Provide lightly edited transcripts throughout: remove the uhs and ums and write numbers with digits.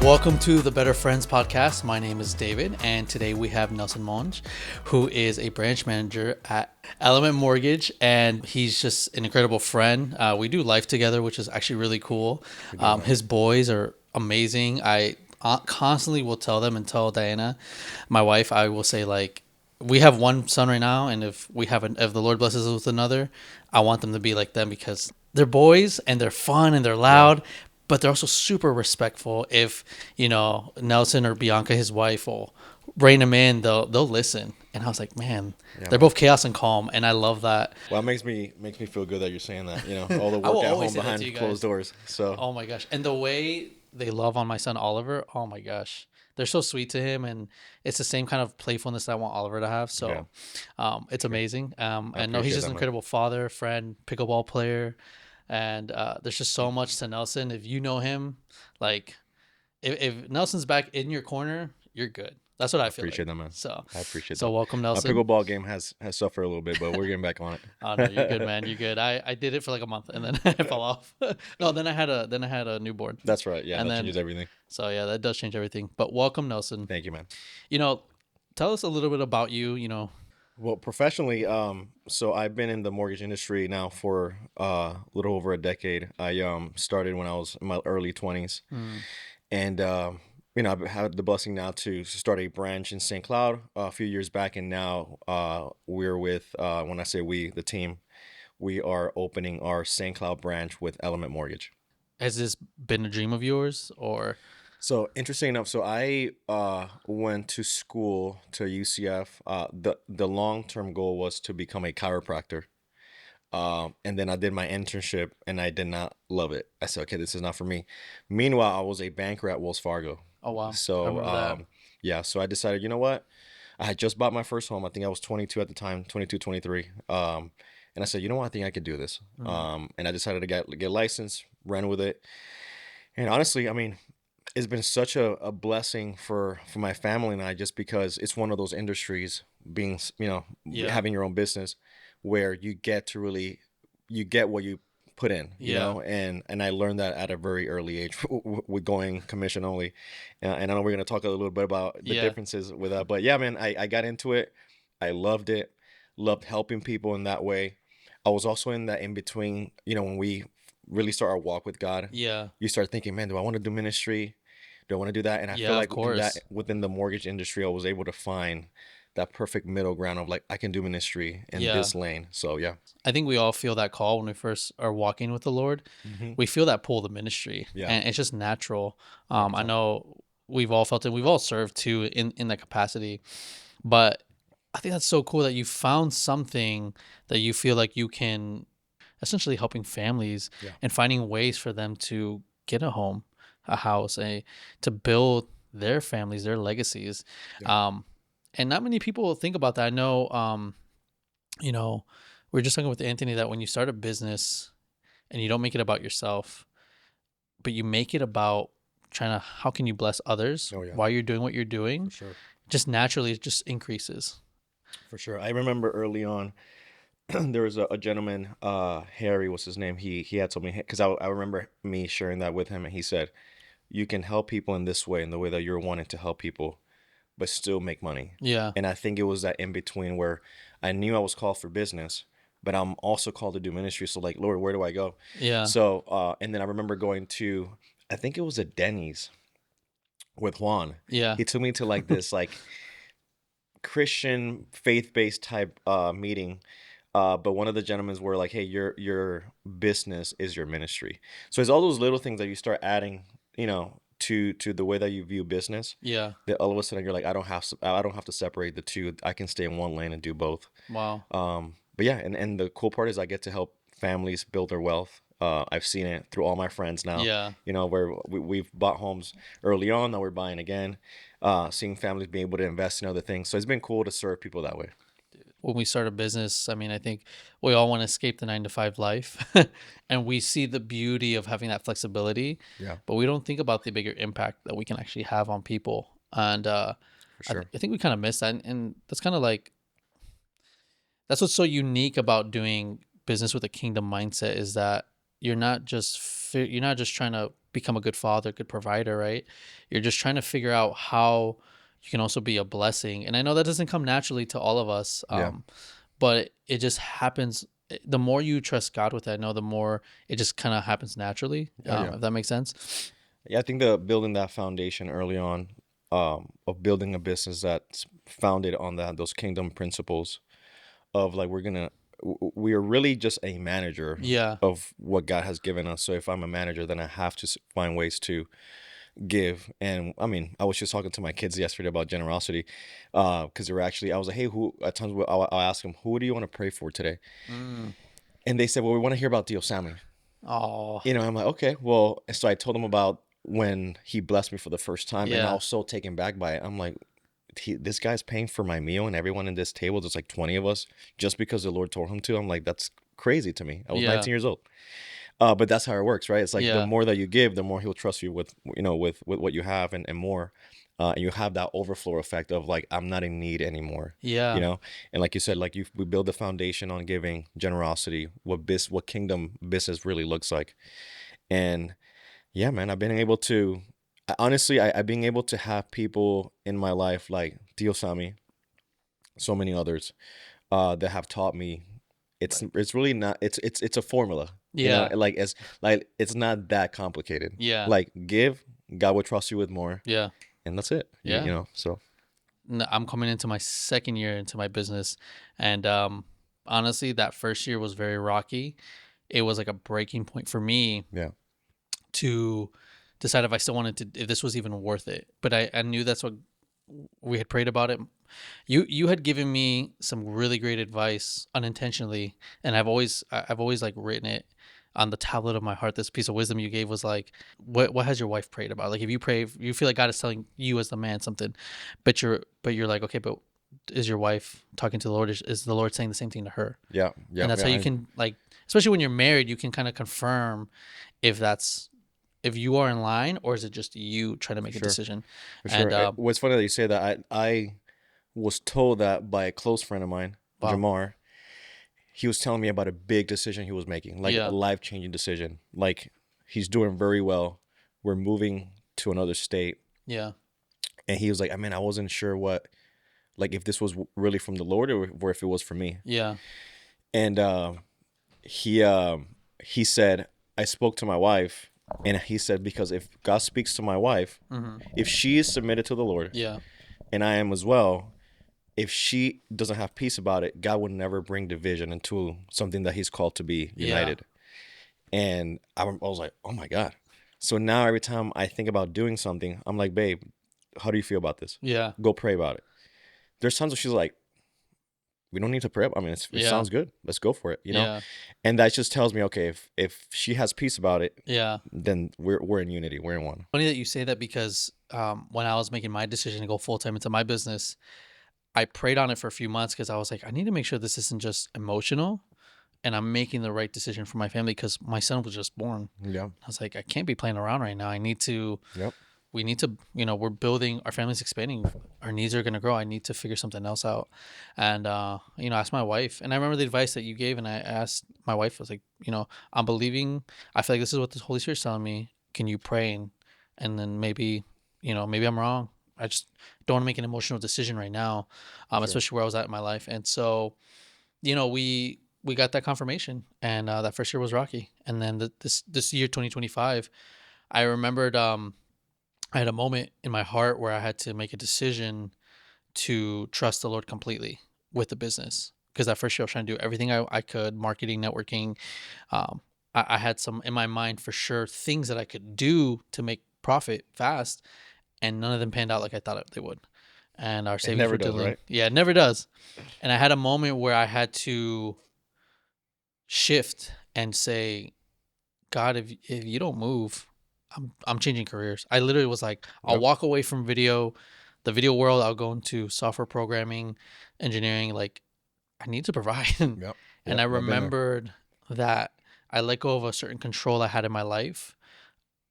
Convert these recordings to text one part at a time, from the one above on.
Welcome to the Better Friends podcast. My name is David, and today we have Nelson Monge, who is a branch manager at Element Mortgage, and he's just an incredible friend. We do life together, which is actually really cool. His boys are amazing. I constantly will tell them and tell Diana, my wife, I will say, like, we have one son right now, and if the Lord blesses us with another, I want them to be like them because they're boys and they're fun and they're loud, but they're also super respectful. If Nelson or Bianca, his wife, will rein them in, they'll listen. And I was like, man, they're both chaos and calm, and I love that. Well, it makes me feel good that you're saying that. All the I will work at always home say that behind to you guys. closed doors. So Oh my gosh, and the way they love on my son Oliver, oh my gosh, they're so sweet to him, and it's the same kind of playfulness that I want Oliver to have. So, it's amazing. And no, he's just an incredible father, friend, pickleball player, and there's just so much to Nelson. If you know him, like if Nelson's back in your corner, you're good. That's what I feel. Appreciate like. that, man. So I appreciate that. So welcome, Nelson. My pickleball game has suffered a little bit, but we're getting back on it. Oh no, you're good, man. You're good. I did it for like a month and then I fell off. No, then I had a newborn. That's right. Yeah, and that then changes everything. So yeah, that does change everything. But welcome, Nelson. Thank you, man. Tell us a little bit about you. Well, professionally, so I've been in the mortgage industry now for a little over a decade. I started when I was in my early 20s, and I've had the blessing now to start a branch in St. Cloud a few years back, and now we're with when I say we, the team, we are opening our St. Cloud branch with Element Mortgage. Has this been a dream of yours, or? So interesting enough, so I went to school to UCF. The long-term goal was to become a chiropractor. And then I did my internship and I did not love it. I said, okay, this is not for me. Meanwhile, I was a banker at Wells Fargo. Oh, wow. I So remember that. so I decided, you know what? I had just bought my first home. I think I was 22 at the time, 22, 23. And I said, you know what? I think I could do this. And I decided to get licensed, run with it. And honestly, I mean, it's been such a blessing for my family and I, just because it's one of those industries, being having your own business, where you get what you put in, and I learned that at a very early age with going commission only. And I know we're going to talk a little bit about the differences with that, but yeah, man, I got into it. I loved it, loved helping people in that way. I was also in that in between, when we really start our walk with God, you start thinking, man, do I want to do ministry? Do I want to do that? And I feel like within the mortgage industry, I was able to find that perfect middle ground of like, I can do ministry in this lane. So yeah, I think we all feel that call when we first are walking with the Lord. We feel that pull to ministry, and it's just natural. I know we've all felt it. We've all served too in that capacity, but I think that's so cool that you found something that you feel like you can essentially helping families and finding ways for them to get a home, a house, to build their families, their legacies. And not many people think about that. I know, we were just talking with Anthony that when you start a business and you don't make it about yourself, but you make it about how can you bless others while you're doing what you're doing, just naturally it just increases. For sure. I remember early on, there was a gentleman, Harry was his name. He had told me, because I remember me sharing that with him, and he said, you can help people in this way, in the way that you're wanting to help people, but still make money. Yeah. And I think it was that in between where I knew I was called for business, but I'm also called to do ministry. So like, Lord, where do I go? Yeah. So, and then I remember going to, I think it was a Denny's with Juan. Yeah. He took me to like this like Christian faith-based type meeting. But one of the gentlemen were like, hey, your business is your ministry. So it's all those little things that you start adding, to the way that you view business. Yeah. That all of a sudden you're like, I don't have to separate the two. I can stay in one lane and do both. Wow. But yeah, and the cool part is I get to help families build their wealth. I've seen it through all my friends now. Yeah. Where we've bought homes early on, now we're buying again. Seeing families be able to invest in other things. So it's been cool to serve people that way. When we start a business, I mean, I think we all want to escape the 9-to-5 life and we see the beauty of having that flexibility, but we don't think about the bigger impact that we can actually have on people. And For sure. I think we kind of miss that. And that's kind of like, that's what's so unique about doing business with a kingdom mindset, is that you're not just trying to become a good father, good provider, right? You're just trying to figure out how you can also be a blessing. And I know that doesn't come naturally to all of us, Yeah. but it just happens. The more you trust God with that, I know the more it just kind of happens naturally, Oh yeah. if that makes sense. Yeah, I think the building that foundation early on, of building a business that's founded on those kingdom principles of like we are really just a manager Yeah. of what God has given us. So if I'm a manager, then I have to find ways to give. And I mean, I was just talking to my kids yesterday about generosity, because they were actually, I was like, hey, who at times I'll ask them, who do you want to pray for today? Mm. And they said, well, we want to hear about Dio Sammy. Oh, I'm like, okay, well, and so I told them about when he blessed me for the first time, and I yeah. was so taken back by it. I'm like, this guy's paying for my meal and everyone in this table, there's like 20 of us, just because the Lord told him to. I'm like, that's crazy to me. I was Yeah. 19 years old. But that's how it works, right? It's like the Yeah. more that you give, the more he'll trust you with, with what you have, and more. And you have that overflow effect of like, I'm not in need anymore, you Yeah. know? And like you said, like we build the foundation on giving, generosity, what kingdom business really looks like. And yeah, man, I've been able to, honestly, I've been able to have people in my life like Dio Sami, so many others, that have taught me Right. it's really not, it's a formula, Yeah. like it's not that complicated. Yeah. Like give, God will trust you with more, Yeah. and that's it. Yeah. So I'm coming into my second year into my business, and honestly, that first year was very rocky. It was like a breaking point for me yeah, to decide if I still wanted to, if this was even worth it. But I knew that's what we had prayed about it. You had given me some really great advice unintentionally, and I've always like written it on the tablet of my heart. This piece of wisdom you gave was like, what has your wife prayed about? Like if you pray, if you feel like God is telling you as the man something, but you're like, okay, but is your wife talking to the Lord? Is the Lord saying the same thing to her? yeah, And yeah, that's yeah. how you can, like, especially when you're married, you can kind of confirm if that's, if you are in line, or is it just you trying to For make a sure, decision. for And sure. What's funny that you say that. I was told that by a close friend of mine, wow. Jamar. He was telling me about a big decision he was making, like a Yeah. life-changing decision. Like he's doing very well. We're moving to another state, Yeah. and he was like, I mean, I wasn't sure what, like, if this was really from the Lord, or if it was for me. Yeah. And he he said, I spoke to my wife, and he said, because if God speaks to my wife, Mm-hmm. if she is submitted to the Lord, Yeah. and I am as well, if she doesn't have peace about it, God would never bring division into something that He's called to be Yeah. united. And I was like, oh my God. So now every time I think about doing something, I'm like, babe, how do you feel about this? Yeah. Go pray about it. There's times where she's like, we don't need to pray. I mean, it Yeah. sounds good. Let's go for it, Yeah. And that just tells me, okay, if she has peace about it, Yeah. then we're in unity. We're in one. Funny that you say that, because when I was making my decision to go full time into my business, I prayed on it for a few months because I was like, I need to make sure this isn't just emotional, and I'm making the right decision for my family, because my son was just born. Yeah. I was like, I can't be playing around right now. I need to, Yep. we need to, we're building, our family's expanding, our needs are going to grow. I need to figure something else out. And asked my wife, and I remember the advice that you gave, and I asked my wife, I was like, I'm believing, I feel like this is what the Holy Spirit's telling me, can you pray? And then maybe, maybe I'm wrong. I just don't want to make an emotional decision right now, Sure. especially where I was at in my life. And so, we got that confirmation, and that first year was rocky. And then this year, 2025, I remembered, I had a moment in my heart where I had to make a decision to trust the Lord completely with the business. Because that first year I was trying to do everything I could, marketing, networking. I had some in my mind for sure things that I could do to make profit fast, and none of them panned out like I thought they would. And our It savings never were does, dwindling. right? Yeah, it never does. And I had a moment where I had to shift and say, God, if you don't move, I'm changing careers. I literally was like, I'll Yep. walk away from the video world. I'll go into software programming, engineering. Like, I need to provide. Yep. And Yep. I I've been there. remembered that I let go of a certain control I had in my life,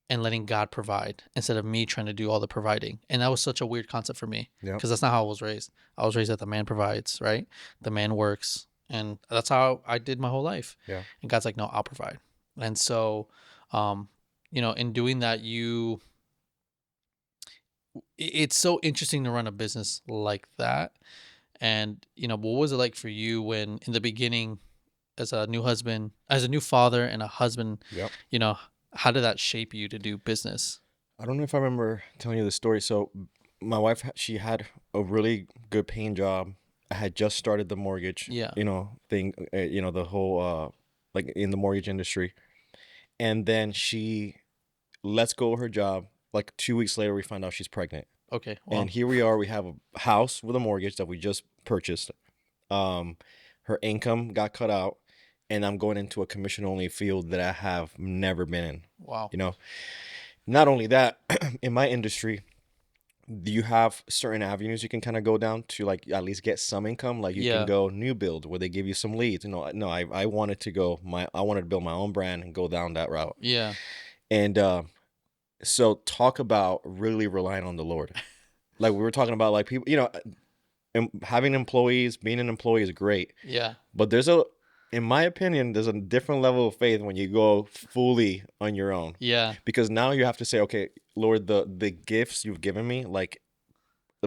and letting God provide instead of me trying to do all the providing. And that was such a weird concept for me, Yep. because that's not how I was raised. I was raised that the man provides, right? The man works. And that's how I did my whole life. Yeah. And God's like, no, I'll provide. And so, um, in doing that, it's so interesting to run a business like that. And, what was it like for you when in the beginning, as a new husband, as a new father and a husband, Yep. you know, how did that shape you to do business? I don't know if I remember telling you the story. So my wife, she had a really good paying job. I had just started the mortgage, Yeah. thing, the whole, like in the mortgage industry. And then she lets go of her job. Like 2 weeks later, we find out she's pregnant. Okay. And Well, here we are. We have a house with a mortgage that we just purchased. Um, Her income got cut out, and I'm going into a commission only field that I have never been in. wow. You know, not only that, in my industry, you have certain avenues you can kind of go down to, like, at least get some income. Like you can Yeah. go new build where they give you some leads. No, I wanted to I wanted to build my own brand and go down that route. Yeah. And so talk about really relying on the Lord. Like we were talking about, like people, having employees, being an employee is great, Yeah. but in my opinion, there's a different level of faith when you go fully on your own, Yeah. because now you have to say, okay, Lord, the gifts you've given me, like,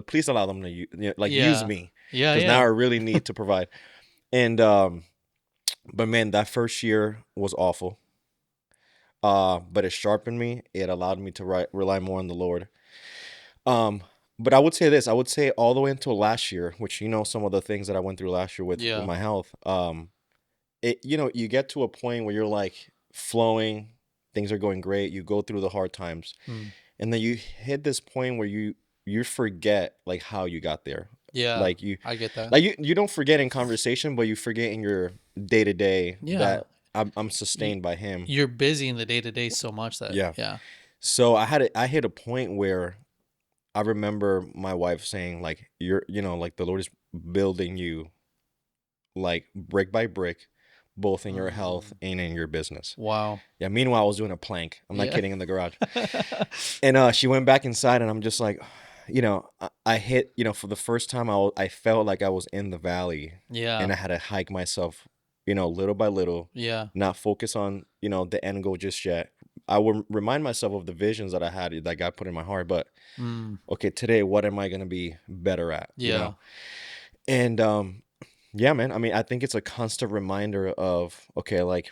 please allow them to like use Yeah. me, Yeah. because now Yeah. I really need to provide. And but man, that first year was awful. But it sharpened me. It allowed me to rely more on the Lord. Um, but I would say this. I would say all the way until last year, which some of the things that I went through last year with Yeah. my health. You get to a point where you're like flowing, things are going great. You go through the hard times, Mm. and then you hit this point where you forget like how you got there. Yeah. Like I get that. you don't forget in conversation, but you forget in your day to day Yeah. that I'm Y- sustained by Him. You're busy in the day to day so much that, Yeah. yeah. So I hit a point where I remember my wife saying, like, like the Lord is building you, like, brick by brick, both in your health Mm. and in your business. Wow. Yeah. Meanwhile, I was doing a plank. I'm not Yeah. kidding, in the garage. And she went back inside, and I'm just like, I hit, for the first time, I felt like I was in the valley, and Yeah. I had to hike myself, little by little, Yeah. not focus on, the end goal just yet. I would remind myself of the visions that I had, that God put in my heart, but Mm. okay, today, what am I going to be better at, Yeah. And yeah, man, I mean, I think it's a constant reminder of, okay, like,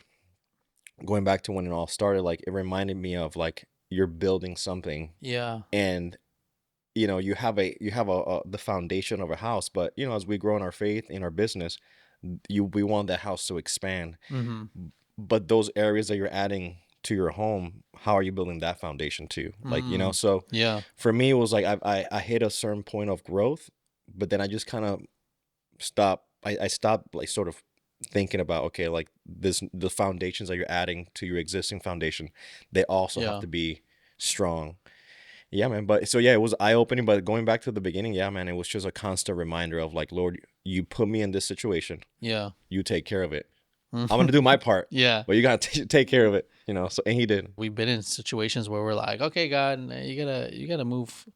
going back to when it all started, like, it reminded me of, like, you're building something, Yeah. and you have the foundation of a house, but as we grow in our faith, in our business, we want that house to expand. Mm-hmm. But those areas that you're adding to your home, how are you building that foundation too? Like, Mm. so Yeah. for me, it was like I hit a certain point of growth, but then I just kind of stopped. I stopped, like, sort of thinking about, okay, like, the foundations that you're adding to your existing foundation, they also have Yeah. to be strong. Yeah, man. But so yeah, it was eye opening. But going back to the beginning, yeah, man, it was just a constant reminder of, like, Lord, you put me in this situation. Yeah. You take care of it. I'm gonna do my part, Yeah. but you gotta take care of it. So, and He did. We've been in situations where we're like, okay, God, you gotta move.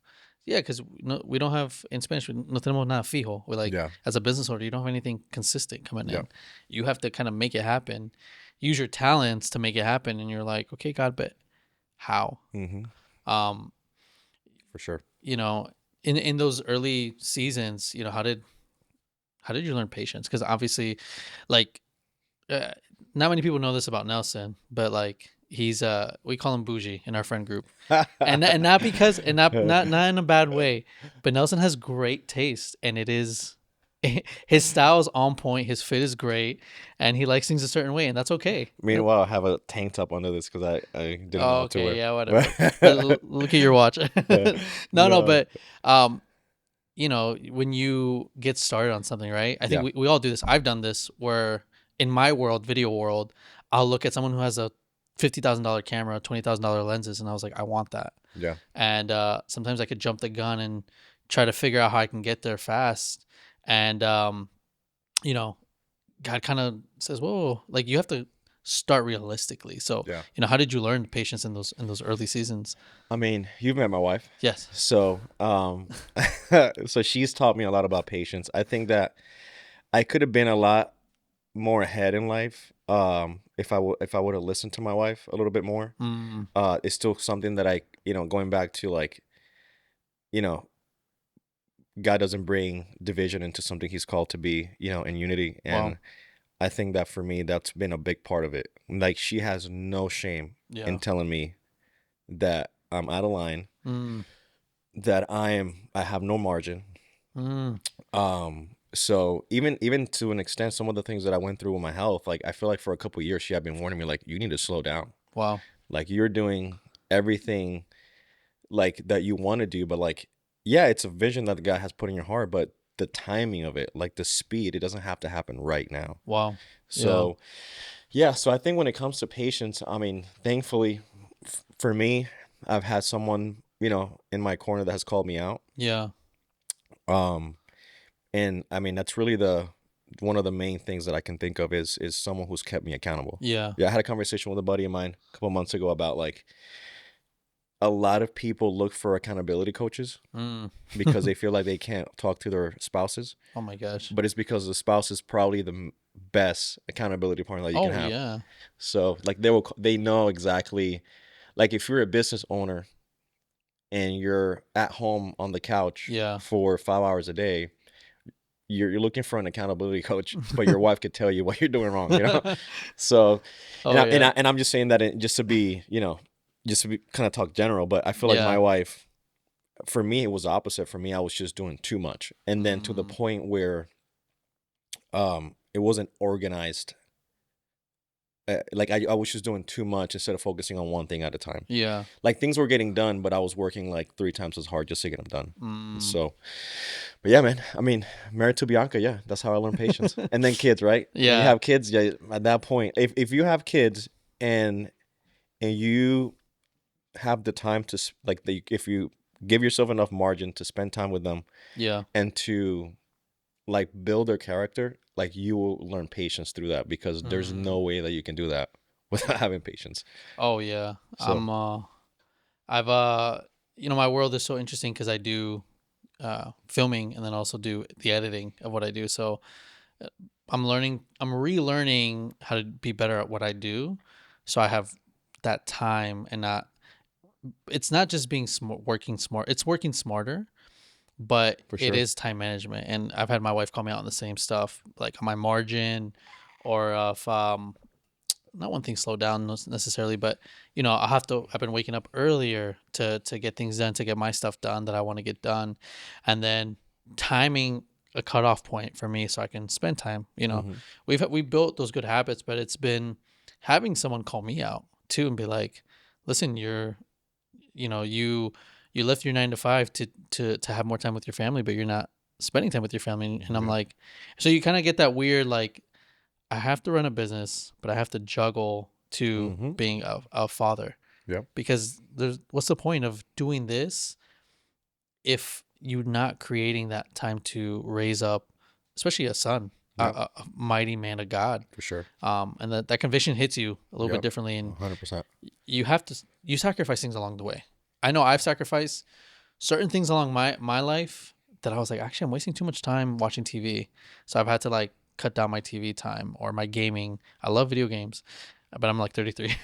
Yeah, because we don't have, in Spanish, no tenemos nada fijo. We're like, Yeah. as a business owner, you don't have anything consistent coming Yeah. in. You have to kind of make it happen. Use your talents to make it happen, and you're like, okay, God, but how? Mm-hmm. Um, For sure. you know, in those early seasons, how did you learn patience? Because obviously, like, uh, not many people know this about Nelson, but like he's we call him bougie in our friend group, and not because, and not in a bad way, but Nelson has great taste, and it is his style is on point, his fit is great, and he likes things a certain way, and that's okay. Meanwhile, I have a tank top under this because I didn't know Oh, what to okay, wear. yeah, whatever. Look at your watch. Yeah. No, No. but when you get started on something, right? I think Yeah. we all do this. I've done this where in my world, video world, I'll look at someone who has a $50,000 camera, $20,000 lenses, and I was like, I want that. Yeah. And sometimes I could jump the gun and try to figure out how I can get there fast. And you know, God kind of says, "Whoa, like you have to start realistically." So, Yeah. how did you learn patience in those early seasons? I mean, you've met my wife, Yes. so so she's taught me a lot about patience. I think that I could have been a lot more ahead in life. if I would have listened to my wife a little bit more. Mm. It's still something that I, going back to like, you know, God doesn't bring division into something he's called to be, in unity. Wow. And I think that for me, that's been a big part of it. Like she has no shame in Yeah. telling me that I'm out of line, Mm. that I have no margin. Mm. So even to an extent, some of the things that I went through with my health, like I feel like for a couple of years she had been warning me, like, you need to slow down. Wow. Like you're doing everything like that you want to do, but like, yeah, it's a vision that God has put in your heart, but the timing of it, like the speed, it doesn't have to happen right now. Wow. Yeah. So yeah, so I think when it comes to patience, I mean, thankfully for me, I've had someone, in my corner that has called me out. Yeah. Um, and I mean, that's really the one of the main things that I can think of is someone who's kept me accountable. Yeah. Yeah, I had a conversation with a buddy of mine a couple months ago about like a lot of people look for accountability coaches Mm. because they feel like they can't talk to their spouses, Oh my gosh. but it's because the spouse is probably the best accountability partner that you can Oh have. yeah. So like they know exactly, like if you're a business owner and you're at home on the couch Yeah. for 5 hours a day, you're looking for an accountability coach, but your wife could tell you what you're doing wrong. So, Oh yeah. and I'm just saying that just to be, just to be kind of talk general, but I feel like my Yeah. wife, for me, it was the opposite. For me, I was just doing too much, and then to the Mm. point where, it wasn't organized. Like I was just doing too much instead of focusing on one thing at a time. Yeah. Like things were getting done, but I was working like 3 times as hard just to get them done. Mm. So, but yeah, man. I mean, married to Bianca, yeah, that's how I learned patience. And then kids, right? When you Yeah. have kids, yeah, at that point, if you have kids and you have the time to if you give yourself enough margin to spend time with them Yeah. and to like build their character, like you will learn patience through that because there's Mm. no way that you can do that without having patience. Oh yeah. So, I've my world is so interesting because I do filming and then also do the editing of what I do. So uh, I'm relearning how to be better at what I do. So I have that time and not, it's not just being working smart, it's working smarter, but for it sure. is time management. And I've had my wife call me out on the same stuff, like on my margin or if, not one thing slow down necessarily, but I've been waking up earlier to get things done, to get my stuff done that I want to get done, and then timing a cutoff point for me so I can spend time. Hmm. We built those good habits, but it's been having someone call me out too and be like, listen, you left your 9 to 5 to have more time with your family, but you're not spending time with your family. And I'm Yeah. like, so you kind of get that weird, like, I have to run a business, but I have to juggle to Hmm. being a father, Yep. because what's the point of doing this if you're not creating that time to raise up, especially a son, Yep. a mighty man of God. For sure. And that conviction hits you a little bit Yep. differently, and 100%. you sacrifice things along the way. I know I've sacrificed certain things along my life that I was like, actually, I'm wasting too much time watching TV. So I've had to like cut down my TV time or my gaming. I love video games, but I'm like 33.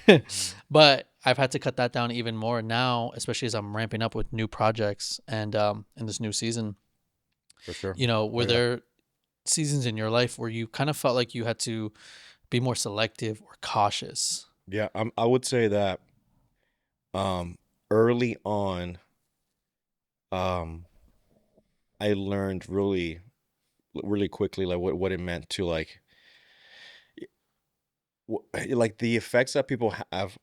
But I've had to cut that down even more now, especially as I'm ramping up with new projects and in this new season. For sure. Were Oh yeah. there seasons in your life where you kind of felt like you had to be more selective or cautious? Yeah. I would say that um early on, um I learned really quickly like what it meant to like like the effects that people have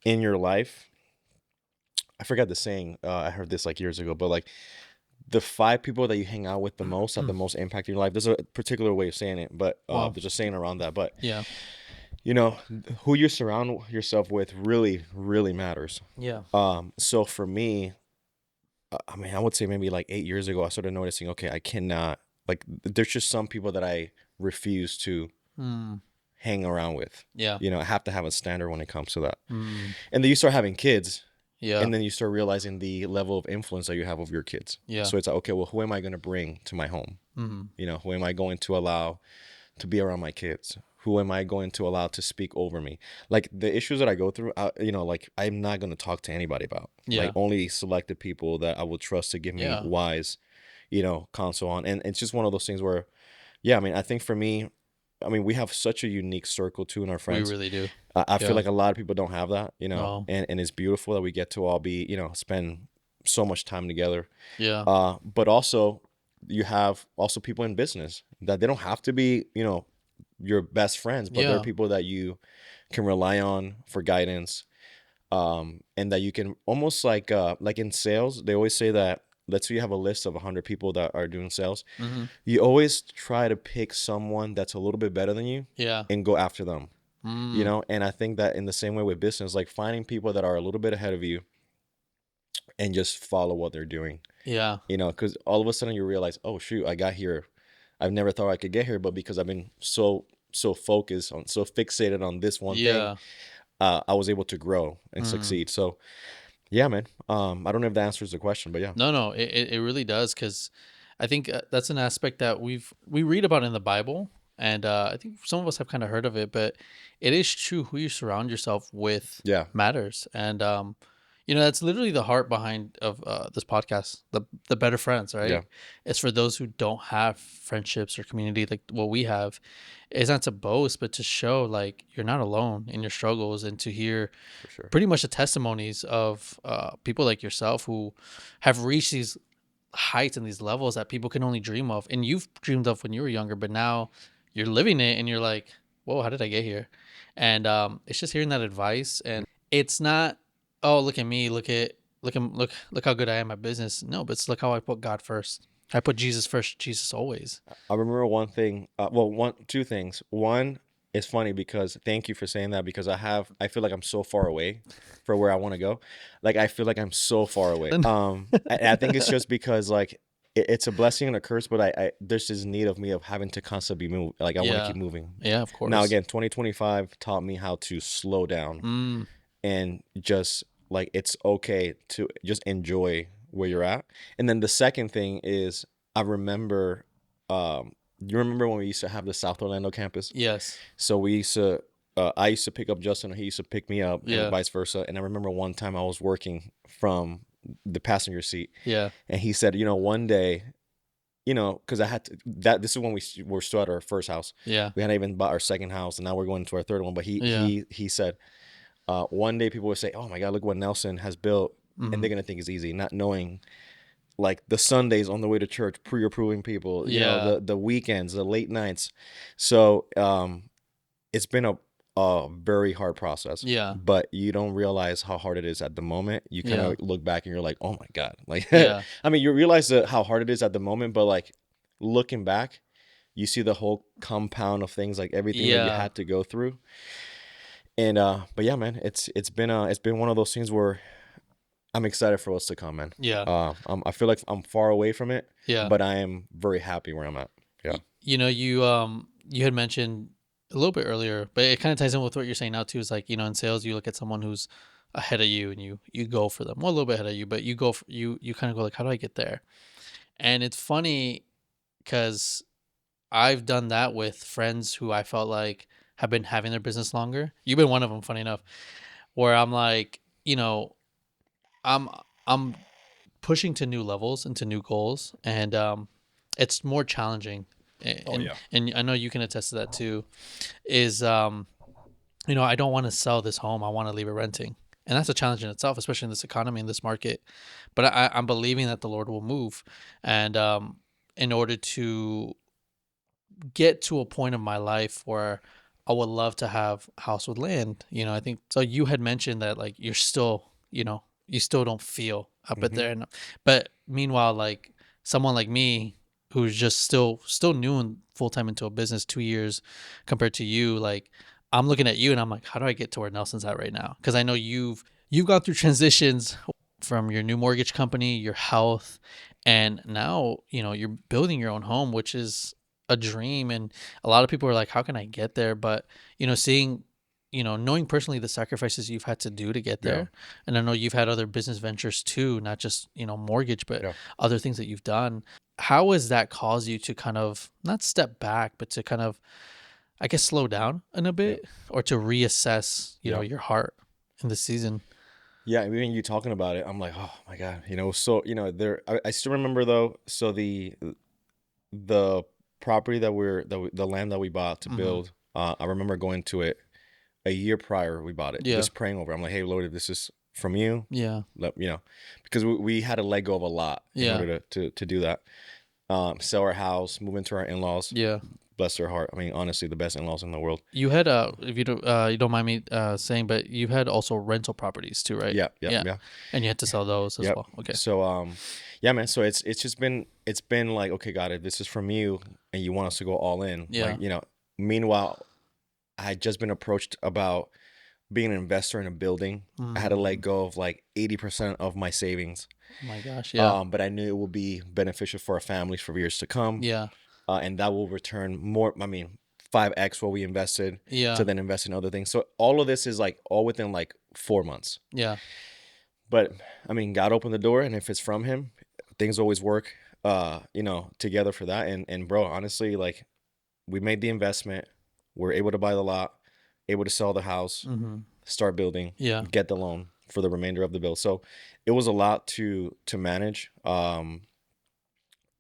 in your life. I forgot the saying. I heard this like years ago, but like the 5 people that you hang out with the most have the most impact in your life. There's a particular way of saying it, but Well, there's a saying around that. But yeah, you know, who you surround yourself with really, really matters. yeah, So for me, I mean, I would say maybe like 8 years ago, I started noticing, okay, I cannot like. There's just some people that I refuse to mm, hang around with. yeah, I have to have a standard when it comes to that. mm, And then you start having kids, yeah, and then you start realizing the level of influence that you have over your kids. yeah, So it's like, okay, well, who am I going to bring to my home? mm, Who am I going to allow to be around my kids? who am I going to allow to speak over me? Like the issues that I go through, like I'm not going to talk to anybody about. Like Yeah. only selected people that I will trust to give me Yeah. wise, counsel on. And it's just one of those things where, yeah, I mean, I think for me, I mean, we have such a unique circle too in our We friends. really do. I feel Yeah. like a lot of people don't have that, No. and it's beautiful that we get to all be, spend so much time together. Yeah. But also you have also people in business that they don't have to be, your best friends, but they're Yeah. people that you can rely on for guidance. And that you can almost like in sales, they always say that let's say you have a list of 100 people that are doing sales. Mm-hmm. You always try to pick someone that's a little bit better than you Yeah. and go after them. Mm. And I think that in the same way with business, like finding people that are a little bit ahead of you and just follow what they're doing, Yeah. because all of a sudden you realize, oh shoot, I got here. I've never thought I could get here, but because I've been so focused on, so fixated on this one thing, Yeah. I was able to grow and Mm. succeed. So yeah, man. I don't know if that answers the question, but yeah. No, it really does, because I think that's an aspect that we read about in the Bible, and I think some of us have kind of heard of it, but it is true. Who you surround yourself with Yeah, matters, and that's literally the heart behind of this podcast, the better friends, yeah, right? It's for those who don't have friendships or community like what we have. It's not to boast, but to show like you're not alone in your struggles, and to hear for sure. pretty much the testimonies of people like yourself who have reached these heights and these levels that people can only dream of, and you've dreamed of when you were younger, but now you're living it and you're like, whoa, how did I get here? And it's just hearing that advice, and it's not, oh, look at me, look how good I am at business. No, but it's look how I put God first. I put Jesus first. Jesus always. I remember one thing. Well, two things. One, it's funny because thank you for saying that because I feel like I'm so far away for where I want to go. Like I feel like I'm so far away. I think it's just because like it's a blessing and a curse, but I there's this need of me of having to constantly move. Like I want to Yeah. keep moving. Yeah, of Now course. again, 2025 taught me how to slow down Mm, and just like it's okay to just enjoy where you're at. And then the second thing is I remember you remember when we used to have the South Orlando campus? yes. So we used to I used to pick up Justin, he used to pick me up, and Yeah. vice versa. And I remember one time I was working from the passenger seat, Yeah. and he said, one day, because I had to that this is when we were still at our first house. Yeah. We hadn't even bought our second house, and now we're going to our third one. But he Yeah. he he said, one day people would say, "Oh my God, look what Nelson has built," and Mm, they're gonna think it's easy, not knowing like the Sundays on the way to church, pre-approving people, yeah. the weekends, the late nights. So it's been a very hard process, Yeah. but you don't realize how hard it is at the moment. You kind Yeah. of look back and you're like, oh my God, like Yeah. I mean, you realize how hard it is at the moment, but like looking back, you see the whole compound of things, like everything that you Yeah. had to go through. And but yeah, man, it's been one of those things where I'm excited for what's to come, man. Yeah. I feel like I'm far away from it, Yeah. but I am very happy where I'm at. Yeah. You had mentioned a little bit earlier, but it kind of ties in with what you're saying now too. Is like, in sales, you look at someone who's ahead of you and you go for them. Well, a little bit ahead of you, but you go for, you kind of go like, how do I get there? And it's funny because I've done that with friends who I felt like have been having their business longer. You've been one of them, funny enough, where I'm like, I'm I'm pushing to new levels and to new goals, and it's more challenging. Oh And yeah. and I know you can attest to that too. Is I don't want to sell this home. I want to leave it renting, and that's a challenge in itself, especially in this economy, in this market. But I'm believing that the Lord will move, and in order to get to a point of my life where I would love to have a house with land. I think so. You had mentioned that like you're still, you still don't feel up at Hmm. there, but meanwhile, like someone like me who's just still new and full time into a business, 2 years compared to you, like I'm looking at you and I'm like, how do I get to where Nelson's at right now? Because I know you've gone through transitions from your new mortgage company, your health, and now you're building your own home, which is a dream. And a lot of people are like, how can I get there? But seeing, knowing personally the sacrifices you've had to do to get Yeah. there, and I know you've had other business ventures too, not just mortgage, but Yeah. other things that you've done. How has that caused you to kind of not step back, but to kind of I guess, slow down in a Yep. bit, or to reassess, Yep. your heart in the season. Yeah, even you talking about it, I'm like, oh my God, so there. I still remember though. So the property the land that we bought to Mm-hmm. build, I remember going to it a year prior. We bought it, Yeah. just praying over it. I'm like, hey Lord, if this is from you, Yeah. let because we had to let go of a lot in Yeah. order to do that. Sell our house, move into our in-laws. Yeah. Bless their heart. I mean, honestly, the best in-laws in the world. You had if you don't mind me saying, but you had also rental properties too, right? Yeah, yeah, Yeah. yeah. And you had to sell those as Yep. well. Okay. So yeah, man. So it's been like, okay, God, if this is from you and you want us to go all in, Yeah. like, meanwhile, I had just been approached about being an investor in a building. I had to let Mm. go of like 80% of my savings. Oh my gosh. Yeah. But I knew it would be beneficial for our families for years to come. Yeah. And that will return more, I mean, 5x what we invested to Yeah. then invest in other things. So all of this is like all within like 4 months. Yeah. But I mean, God opened the door, and if it's from Him, things always work, together for that. And bro, honestly, like we made the investment, we're able to buy the lot, able to sell the house, Mm-hmm. start building, Yeah. get the loan for the remainder of the bill. So it was a lot to manage.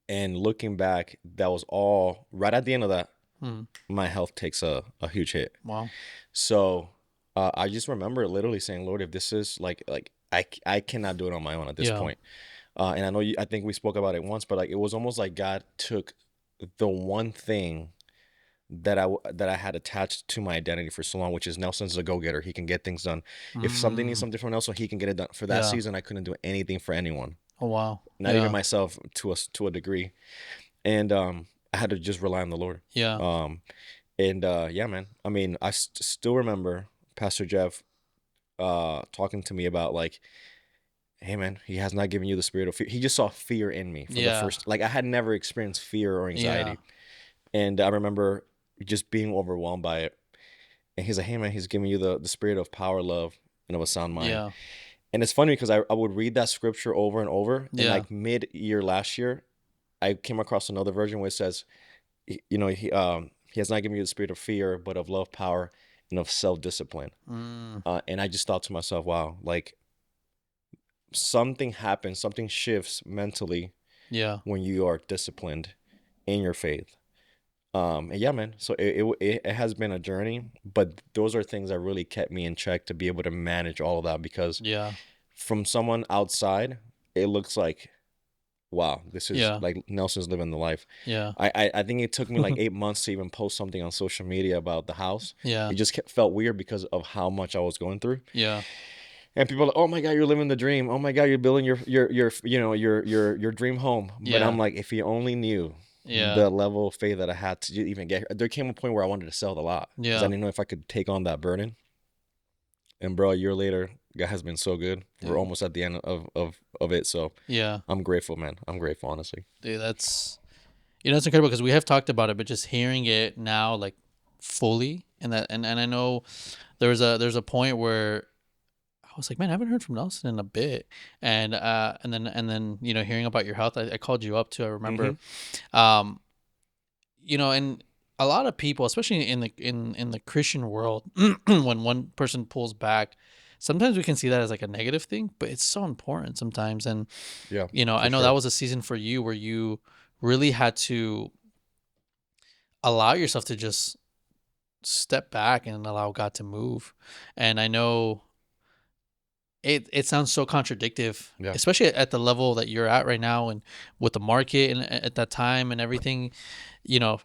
And looking back, that was all right at the end of that. Mm. My health takes a huge hit. Wow. So I just remember literally saying, Lord, if this is like I cannot do it on my own at this Yeah. point. And I know I think we spoke about it once, but like it was almost like God took the one thing that I had attached to my identity for so long, which is Nelson's a go-getter. He can get things done. If something needs Mm. something from Nelson, he can get it done. For that Yeah. season, I couldn't do anything for anyone, Oh wow. not even Yeah. myself to a degree. And I had to just rely on the Lord. Yeah. Um, and yeah, man. I mean, I still remember Pastor Jeff talking to me about like, hey man, he has not given you the spirit of fear. He just saw fear in me for the Yeah. first, like I had never experienced fear or Yeah. anxiety. And I remember just being overwhelmed by it. And he's like, hey man, he's giving you the spirit of power, love, and of a sound mind. Yeah. And it's funny because I would read that scripture over and over. And Yeah. like mid-year last year, I came across another version where it says, he has not given you the spirit of fear, but of love, power, and of self-discipline. Mm. And I just thought to myself, wow, like something happens, something shifts mentally Yeah. when you are disciplined in your faith. And yeah, man. So it has been a journey, but those are things that really kept me in check to be able to manage all of that. Because Yeah. from someone outside, it looks like, wow, this is Yeah. like Nelson's living the life. Yeah. I think it took me like 8 months to even post something on social media about the house. Yeah. It just felt weird because of how much I was going through. Yeah. And people are like, "Oh my God, you're living the dream. Oh my God, you're building your dream home." But Yeah. I'm like, if you only knew Yeah. the level of faith that I had to even get here. There came a point where I wanted to sell the lot because I Yeah. didn't know if I could take on that burden. And bro, a year later, God has been so good. We're Dude. almost at the end of it. So Yeah. I'm grateful, man. I'm grateful, honestly. Dude, that's it's incredible because we have talked about it, but just hearing it now, like fully, and I know there's a point where I was like, man, I haven't heard from Nelson in a bit, and then hearing about your health, I called you up too. I remember, Mm-hmm. um, and a lot of people, especially in the Christian world, when one person pulls back, sometimes we can see that as like a negative thing, but it's so important sometimes. And Yeah, I for know that sure. was a season for you where you really had to allow yourself to just step back and allow God to move. And I know it sounds so contradictive, Yeah. especially at the level that you're at right now and with the market and at that time and everything, you know,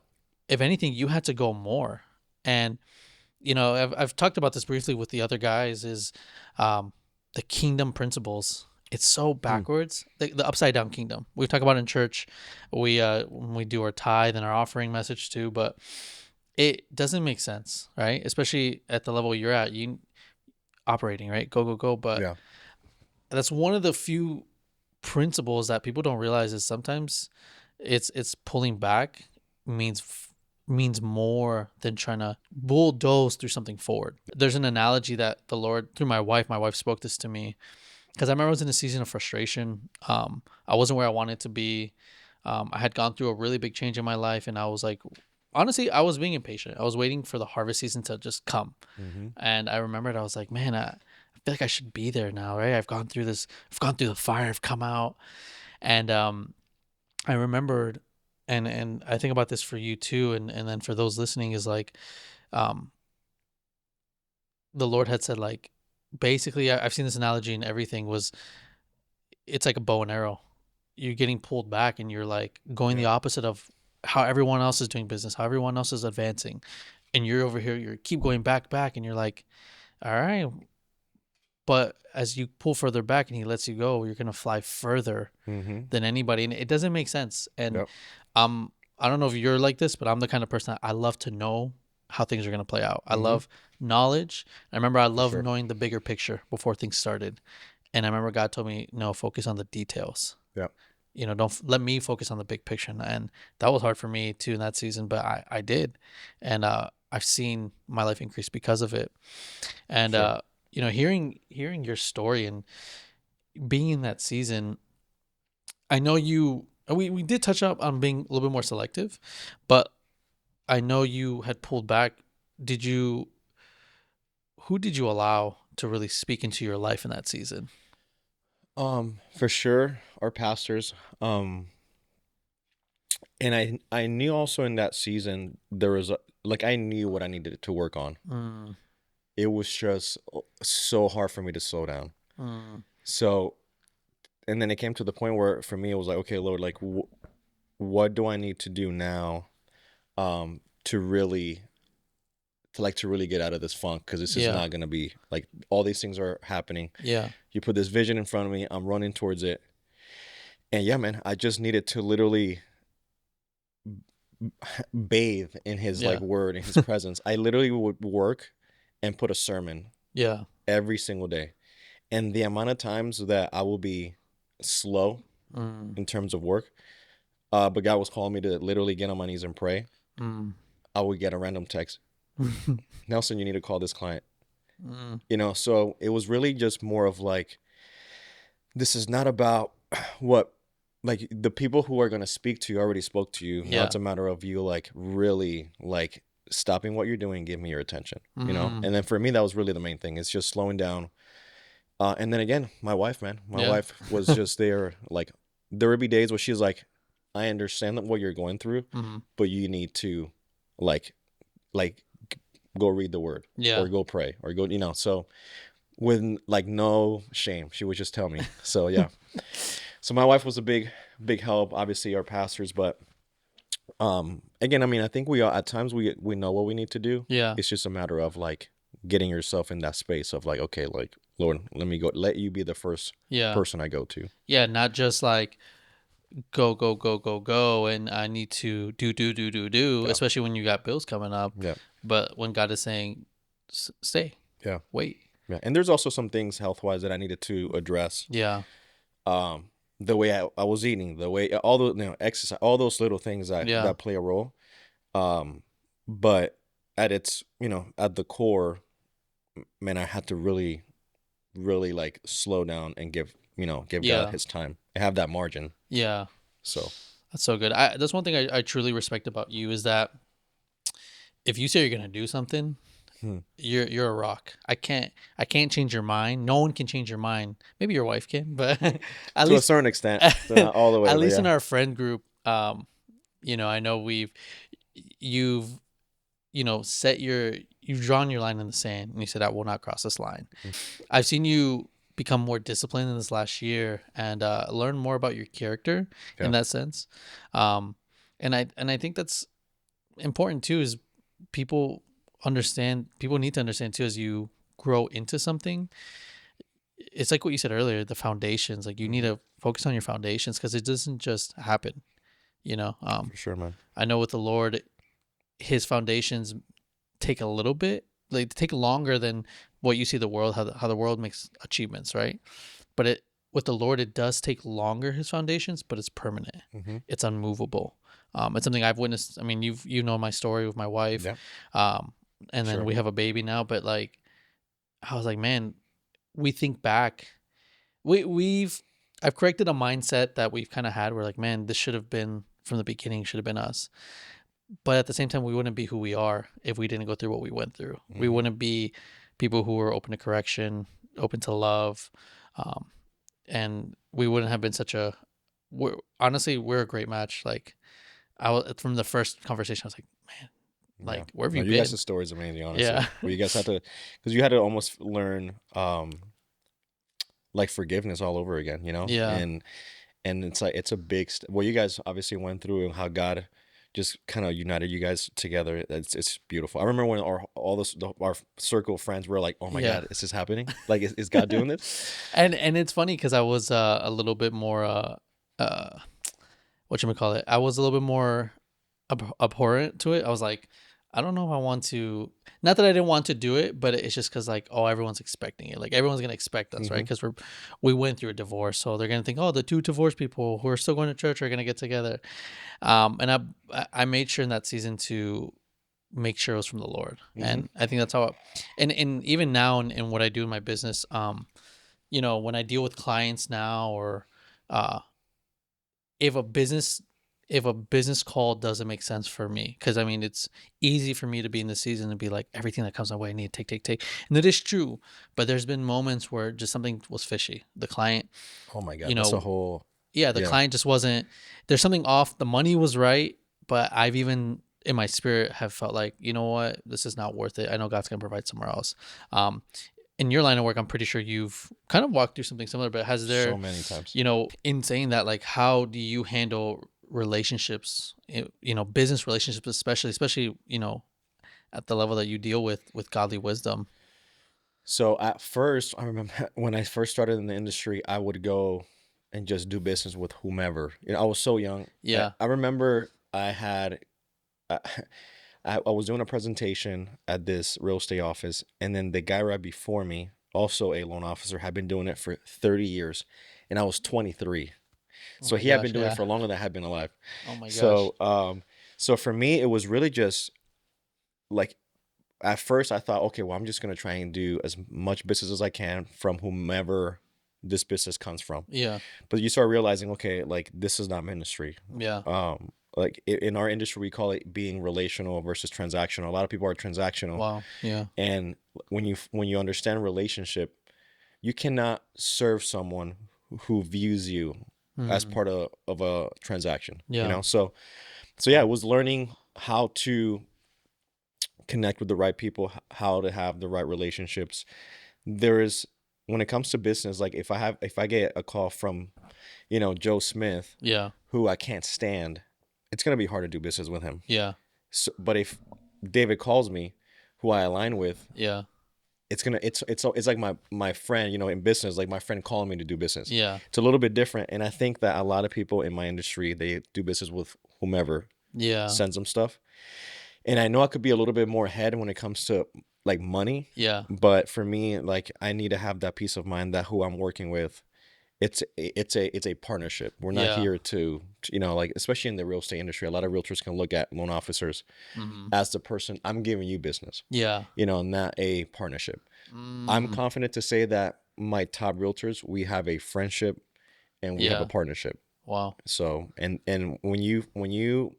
if anything, you had to go more. And, I've talked about this briefly with the other guys is the kingdom principles. It's so Hmm. backwards, the upside down kingdom. We talk about in church, when we do our tithe and our offering message too, but it doesn't make sense, right? Especially at the level you're at, you operating, right? Go, go, go. But Yeah. that's one of the few principles that people don't realize is sometimes it's pulling back means means more than trying to bulldoze through something forward. There's an analogy that the Lord through my wife spoke this to me because I remember I was in a season of frustration. I wasn't where I wanted to be. I had gone through a really big change in my life, and I was like honestly, I was being impatient. I was waiting for the harvest season to just come. Mm-hmm. And I remembered, I was like, man, I feel like I should be there now, right? I've gone through this, I've gone through the fire, I've come out. And I remembered, and I think about this for you too, and then for those listening is like, um, the Lord had said, like, basically, I've seen this analogy in everything, was it's like a bow and arrow. You're getting pulled back and you're like going the Yep. opposite of how everyone else is doing business, how everyone else is advancing. And you're over here, you keep going back, and you're like, all right. But as you pull further back and he lets you go, you're going to fly further Mm-hmm. than anybody. And it doesn't make sense. And Yep. I don't know if you're like this, but I'm the kind of person, I love to know how things are going to play out. I Mm-hmm. love knowledge. I remember I For love sure. knowing the bigger picture before things started. And I remember God told me, no, focus on the details. Yep. Don't let me focus on the big picture. And that was hard for me too in that season, but I did. And I've seen my life increase because of it. For And, sure. hearing your story and being in that season, I know we did touch up on being a little bit more selective, but I know you had pulled back. Did you, who did you allow to really speak into your life in that season? For sure, our pastors. And I knew also in that season there was like I knew what I needed to work on. Mm, It was just so hard for me to slow down. mm, So, and then it came to the point where for me it was like, okay, Lord, like what do I need to do now, to really to really get out of this funk, because this is yeah, not gonna be like all these things are happening. yeah, You put this vision in front of me, I'm running towards it, and yeah, man, I just needed to literally bathe in his like yeah, word, in his presence. I literally would work and put a sermon yeah. every single day. And the amount of times that I will be slow Mm, in terms of work, but God was calling me to literally get on my knees and pray, mm, I would get a random text. mm, Nelson, you need to call this client. So it was really just more of like, this is not about what, like the people who are going to speak to you already spoke to you. Now yeah. it's a matter of you like really like stopping what you're doing, give me your attention. Mm, And then for me, that was really the main thing. It's just slowing down. And then again, my wife, man, my yeah. wife was just there. Like there would be days where she's like, I understand that what you're going through, Mm, but you need to like, like go read the word yeah. or go pray or go, so with like no shame, she would just tell me. So yeah. So my wife was a big help, obviously our pastors, but again, I mean, I think we are at times we know what we need to do. Yeah. It's just a matter of like getting yourself in that space of like, okay, like Lord, let you be the first Yeah. person I go to. Yeah. Not just like go, and I need to do, Yeah. especially when you got bills coming up. Yeah. But when God is saying, Stay, Yeah. wait." Yeah. And there's also some things health wise that I needed to address. Yeah. The way I was eating, the way all the exercise, all those little things Yeah. that play a role. But at its at the core, man, I had to really like slow down and give God Yeah. his time. I have that margin. Yeah. So That's so good. That's one thing I truly respect about you, is that if you say you're gonna do something, hmm. you're a rock. I can't change your mind. No one can change your mind. Maybe your wife can, but at To a least certain extent, so not all the way, at but least in yeah. our friend group, I know you've you've drawn your line in the sand, and you said, I will not cross this line. I've seen you become more disciplined in this last year, and learn more about your character in Yeah. that sense. Um, and I think that's important too, is people need to understand too, as you grow into something. It's like what you said earlier, the foundations, like you need Hmm. to focus on your foundations, because it doesn't just happen, For sure, man. I know with the Lord, his foundations take a little bit, like take longer than what you see the world, how the world makes achievements, right? But it with the Lord, it does take longer, his foundations, but it's permanent. Hmm. It's unmovable. It's something I've witnessed. I mean, you know my story with my wife, Yeah. um, and then Sure. we have a baby now. But like, I was like, man, we think back, we've I've corrected a mindset that we've kind of had. We're like, man, this should have been from the beginning. Should have been us. but at the same time, we wouldn't be who we are if we didn't go through what we went through. We Mm-hmm. wouldn't be people who were open to correction, open to love, um, and we wouldn't have been such a. Honestly, we're a great match. Like I was from the first conversation, I was like, man, Yeah. like where have No, you you guys' been? story is amazing, honestly. Yeah, But you guys had to, because you had to almost learn, like forgiveness all over again, you know? yeah, And it's like, it's a big, well, you guys obviously went through and how God just kind of united you guys together. It's beautiful. I remember when our circle of friends were like, oh my yeah. God, is this happening? Like, is God doing this? And it's funny because I was a little bit more uh what you call it. I was a little bit more abhorrent to it. I was like, I don't know if I want to. Not that I didn't want to do it, but it's just because like, oh, everyone's expecting it. Like everyone's gonna expect us, right? Hmm. Because we went through a divorce, so they're gonna think, oh, the two divorced people who are still going to church are gonna get together. And I made sure in that season to make sure it was from the Lord, Hmm. and I think that's how. And even now in what I do in my business, when I deal with clients now, or uh, if a business if a business call doesn't make sense for me, because I mean it's easy for me to be in the season and be like everything that comes my way I need to take, and it is true, but there's been moments where just something was fishy. The client, Oh my you God, that's a know, whole, yeah, the yeah. client just wasn't. There's something off. The money was right, but I've even in my spirit have felt like, you know what, this is not worth it. I know God's gonna provide somewhere else. Um, in your line of work, I'm pretty sure you've kind of walked through something similar, but has So there, many times. in saying that, like, how do you handle relationships, business relationships, especially, at the level that you deal with godly wisdom? So at first, I remember when I first started in the industry, I would go and just do business with whomever. You know, I was so young. I, Yeah. I remember I had, I, I was doing a presentation at this real estate office, and then the guy right before me, also a loan officer, had been doing it for 30 years, and I was 23. Oh So my he had been gosh. doing it Yeah. for longer than I had been alive. Oh my gosh. So, so for me, it was really just like at first I thought, okay, well, I'm just gonna try and do as much business as I can from whomever this business comes from. Yeah. But you start realizing, okay, like this is not ministry. Yeah. Like in our industry, we call it being relational versus transactional. A lot of people are transactional, Wow. Yeah. and when you understand relationship, you cannot serve someone who views you as Hmm. part of a transaction. You Yeah. know, so yeah, it was learning how to connect with the right people, how to have the right relationships. There is, when it comes to business, like if I get a call from, Joe Smith, Yeah. who I can't stand, it's gonna be hard to do business with him. Yeah. So, but if David calls me, who I align with, Yeah. it's like my friend, in business, like my friend calling me to do business. Yeah. It's a little bit different, and I think that a lot of people in my industry, they do business with whomever Yeah. sends them stuff. And I know I could be a little bit more ahead when it comes to like money, Yeah. but for me, like I need to have that peace of mind that who I'm working with, it's a partnership. We're not Yeah. here to, like especially in the real estate industry, a lot of realtors can look at loan officers Hmm. as the person, I'm giving you business, Yeah. not a partnership. I'm Mm. confident to say that my top realtors, we have a friendship and we have a Yeah. partnership. Wow. So and when you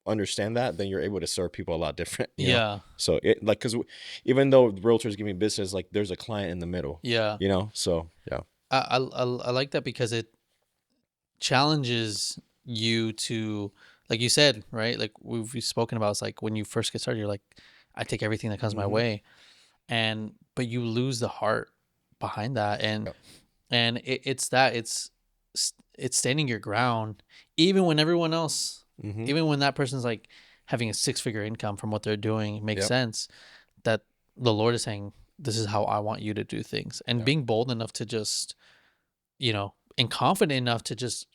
understand that, then you're able to serve people a lot different. Yeah. So it like because even though realtors give me business, like there's a client in the middle, Yeah. So yeah. I like that because it challenges you to, like you said, right? Like we've spoken about, it's like when you first get started, you're like, I take everything that comes my Hmm. way, but you lose the heart behind that, and Yeah. it's standing your ground, even when everyone else, Hmm. even when that person's like having a six-figure income from what they're doing makes Yep. sense, that the Lord is saying, this is how I want you to do things, and Yep. being bold enough to just, and confident enough to just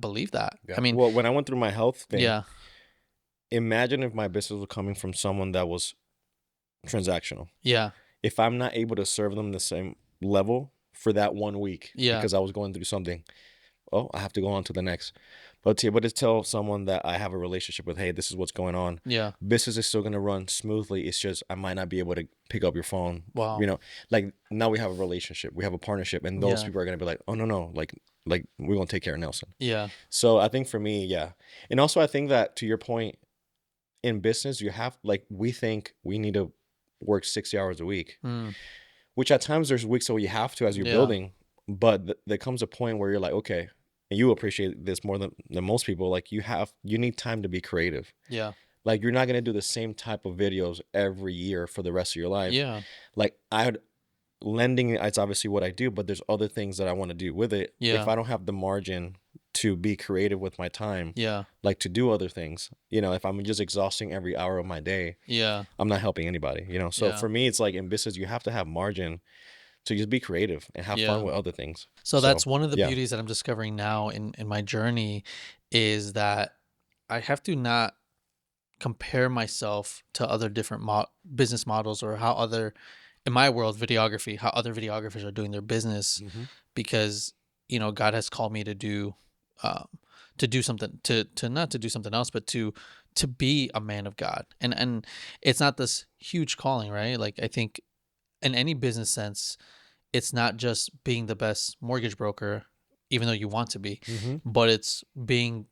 believe that. Yeah. I mean, Well, when I went through my health thing, yeah, imagine if my business was coming from someone that was transactional. yeah, If I'm not able to serve them the same level for that 1 week yeah, because I was going through something, oh, I have to go on to the next. But to be able to tell someone that I have a relationship with, hey, this is what's going on. yeah. Business is still gonna run smoothly. It's just I might not be able to pick up your phone. Wow. Like now we have a relationship, we have a partnership, and those Yeah, people are gonna be like, oh no, like we're gonna take care of Nelson. yeah, So I think for me, yeah, and also I think that to your point, in business, you have, like, we think we need to work 60 hours a week, Mm, which at times there's weeks where you have to as you're yeah. building, but there comes a point where you're like, okay, and you appreciate this more than most people. Like, you need time to be creative. Yeah. Like, you're not gonna do the same type of videos every year for the rest of your life. Yeah. Like, lending, it's obviously what I do, but there's other things that I want to do with it. If Yeah. I don't have the margin to be creative with my time, Yeah. like to do other things, if I'm just exhausting every hour of my day, Yeah. I'm not helping anybody, So Yeah. for me, it's like in business, you have to have margin to just be creative and have fun Yeah. with other things. So So that's one of the yeah. beauties that I'm discovering now in my journey is that I have to not compare myself to other different business models or how other, in my world, videography, how other videographers are doing their business, Hmm. because God has called me um, to do something, to not to do something else, but to be a man of God, and it's not this huge calling, right? Like I think in any business sense, it's not just being the best mortgage broker, even though you want to be, Hmm. but it's being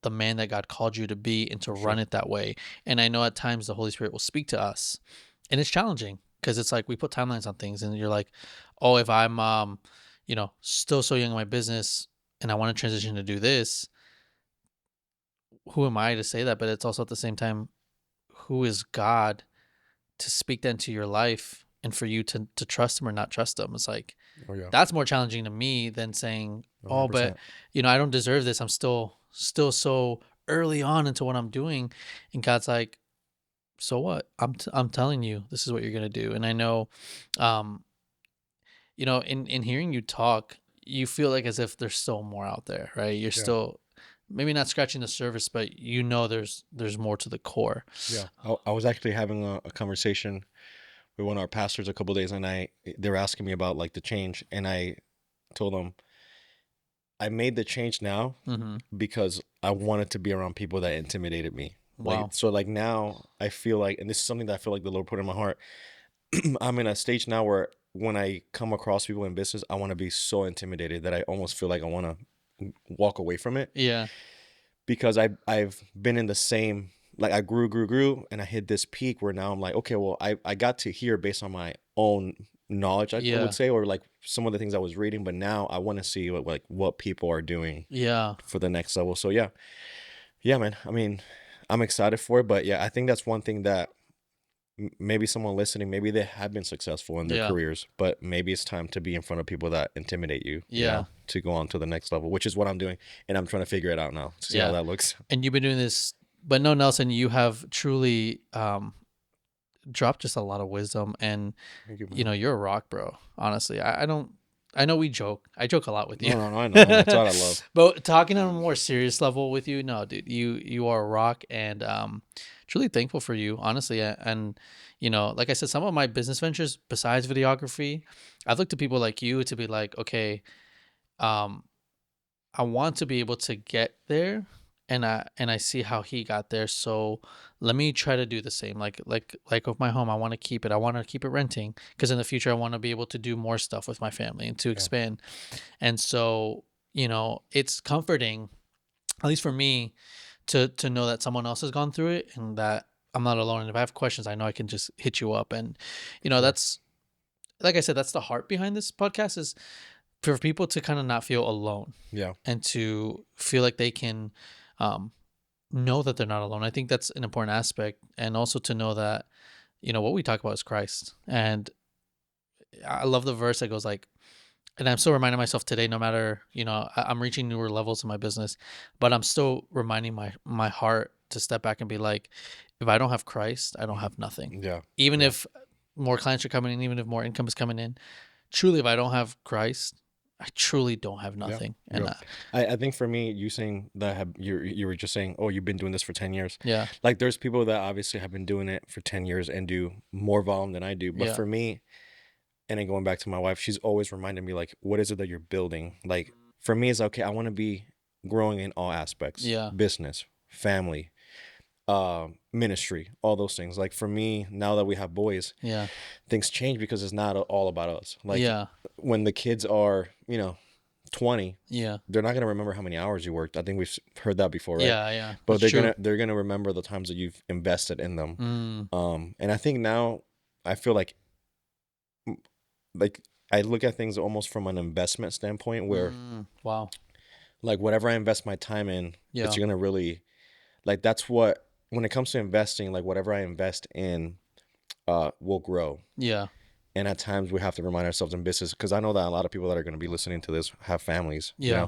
the man that God called you to be and to For run sure. it that way. And I know at times the Holy Spirit will speak to us, and it's challenging because it's like we put timelines on things, and you're like, oh, if I'm, still so young in my business and I want to transition to do this, who am I to say that? But it's also at the same time, who is God to speak that into your life and for you to trust him or not trust him? It's like, Oh yeah. that's more challenging to me than saying, oh, but 100%. I don't deserve this. I'm still so early on into what I'm doing. And God's like, so what? I'm telling you, this is what you're going to do. And I know, um, in hearing you talk, you feel like as if there's still more out there, right? You're Yeah. still maybe not scratching the surface, but there's more to the core. Yeah. I was actually having a conversation with one of our pastors a couple days, and they were asking me about like the change, and I told them I made the change now Mm-hmm. because I wanted to be around people that intimidated me. Like, Wow. so like now I feel like, and this is something that I feel like the Lord put in my heart. I'm in a stage now where when I come across people in business, I want to be so intimidated that I almost feel like I want to walk away from it, Yeah. because I've been in the same, like, I grew, and I hit this peak where now I'm like, okay, well, I got to here based on my own knowledge, I would Yeah. say, or like some of the things I was reading, but now I want to see what people are doing Yeah. for the next level. So yeah, man. I mean, I'm excited for it, but yeah, I think that's one thing that maybe someone listening, maybe they have been successful in their Yeah. careers, but maybe it's time to be in front of people that intimidate you, Yeah. to go on to the next level, which is what I'm doing, and I'm trying to figure it out now to see how Yeah. that looks. And you've been doing this, but no, Nelson, you have truly dropped just a lot of wisdom, and Thank you, man. you're a rock, bro. Honestly, I don't. I know we joke. I joke a lot with you. No, I know. That's what I love. But talking on a more serious level with you, no, dude, you are a rock, and truly thankful for you, honestly. And like I said, some of my business ventures besides videography, I've looked to people like you to be like, okay, um, I want to be able to get there, and I see how he got there. So let me try to do the same. Like with my home, I want to keep it. I want to keep it renting because in the future I want to be able to do more stuff with my family and to Yeah. expand. And so it's comforting, at least for me, to know that someone else has gone through it and that I'm not alone. And if I have questions, I know I can just hit you up. And Sure. that's, like I said, that's the heart behind this podcast, is for people to kind of not feel alone Yeah. and to feel like they can um, know that they're not alone. I think that's an important aspect. And also to know that, what we talk about is Christ. And I love the verse that goes like, and I'm still reminding myself today, no matter, I'm reaching newer levels in my business, but I'm still reminding my heart to step back and be like, if I don't have Christ, I don't have nothing. Yeah. Even Yeah. if more clients are coming in, even if more income is coming in, truly, if I don't have Christ, I truly don't have Yeah. nothing. Yeah. And I think for me, you saying that you were just saying, oh, you've been doing this for 10 years. yeah, Like, there's people that obviously have been doing it for 10 years and do more volume than I do. But yeah, for me, and then going back to my wife, she's always reminded me, like, what is it that you're building? Like, for me, it's okay, I want to be growing in all aspects, yeah, business, family, ministry, all those things. Like, for me, now that we have boys, yeah, things change because it's not all about us. Like, yeah, when the kids are, 20, Yeah. they're not gonna remember how many hours you worked. I think we've heard that before, right? Yeah. Yeah. But That's true. they're gonna remember the times that you've invested in them. Mm. And I think now I feel like I look at things almost from an investment standpoint where Wow. like whatever I invest my time in, it's Yeah. gonna really like that's what when it comes to investing, like whatever I invest in will grow. Yeah. And at times we have to remind ourselves in business because I know that a lot of people that are going to be listening to this have families, Yeah.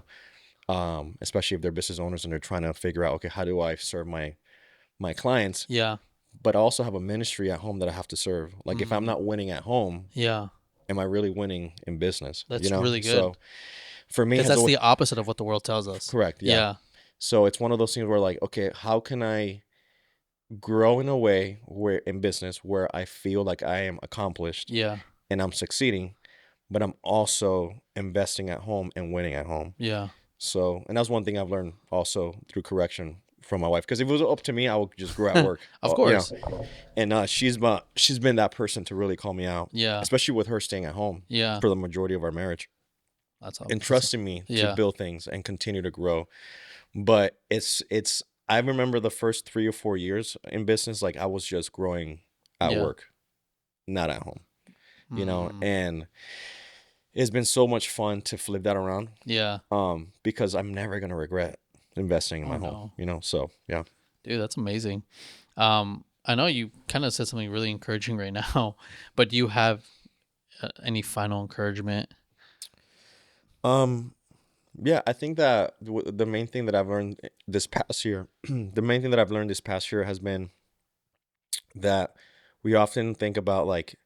especially if they're business owners and they're trying to figure out, okay, how do I serve my clients? Yeah. But I also have a ministry at home that I have to serve. Like if I'm not winning at home, Yeah. am I really winning in business? That's really good. So for me, Because that's the opposite of what the world tells us. correct. Yeah. Yeah. So it's one of those things where like, okay, how can I grow in a way where in business where I feel like I am accomplished Yeah. and I'm succeeding, but I'm also investing at home and winning at home. Yeah. So, and that's one thing I've learned also through correction from my wife. Because if it was up to me, I would just grow at work. Of course. And she's been that person to really call me out. Yeah. Especially with her staying at home. Yeah. For the majority of our marriage. That's And trusting me to build things and continue to grow. But it's I remember the first 3 or 4 years in business, like I was just growing at work, not at home. And it's been so much fun to flip that around. Yeah. Because I'm never gonna regret investing in my home. So yeah. Dude, that's amazing. I know you kind of said something really encouraging right now, but do you have any final encouragement? Yeah, I think that the main thing that I've learned this past year, has been that we often think about like,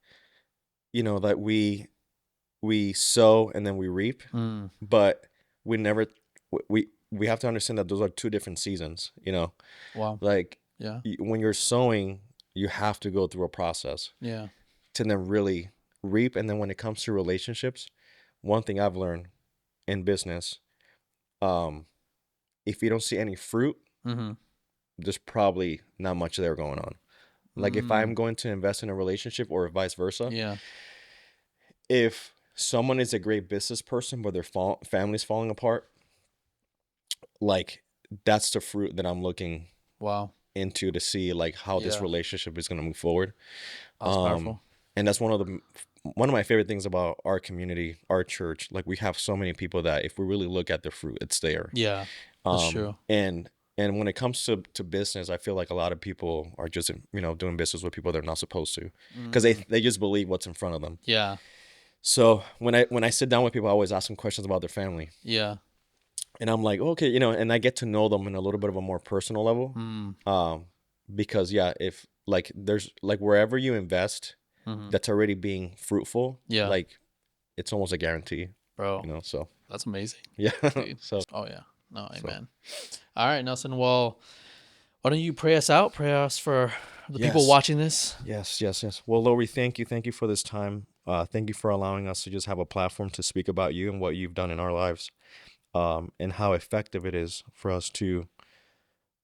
that we sow and then we reap, but we never we have to understand that those are two different seasons. Wow. Like Yeah. when you're sowing, you have to go through a process. Yeah. To then really reap, and then when it comes to relationships, one thing I've learned in business, if you don't see any fruit, there's probably not much there going on. Like if I'm going to invest in a relationship or vice versa, yeah, if someone is a great business person but their family's falling apart, like that's the fruit that I'm looking wow, into to see like how this relationship is going to move forward. that's powerful. And that's one of my favorite things about our community, our church. Like we have so many people that if we really look at the fruit, it's there. Yeah, that's true. And when it comes to business, I feel like a lot of people are just doing business with people they're not supposed to, because they just believe what's in front of them. Yeah. So when I sit down with people, I always ask them questions about their family. Yeah. And I'm like, okay, and I get to know them in a little bit of a more personal level. Because if like there's like wherever you invest, that's already being fruitful. Yeah. Like it's almost a guarantee, bro. So that's amazing. Yeah. So. Oh yeah. No, amen. So. All right, Nelson. Well, why don't you pray us out? Pray us for the people watching this. Yes. Well, Lord, we thank you for this time. Thank you for allowing us to just have a platform to speak about you and what you've done in our lives, and how effective it is for us to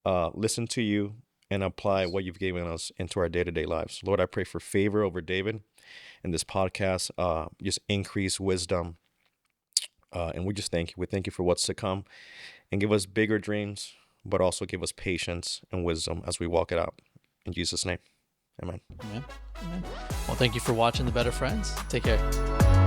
listen to you and apply what you've given us into our day-to-day lives. Lord, I pray for favor over David in this podcast, just increase wisdom. And we just thank you. We thank you for what's to come, and give us bigger dreams, but also give us patience and wisdom as we walk it out. In Jesus' name, amen. Amen. Well, thank you for watching The Better Friends. Take care.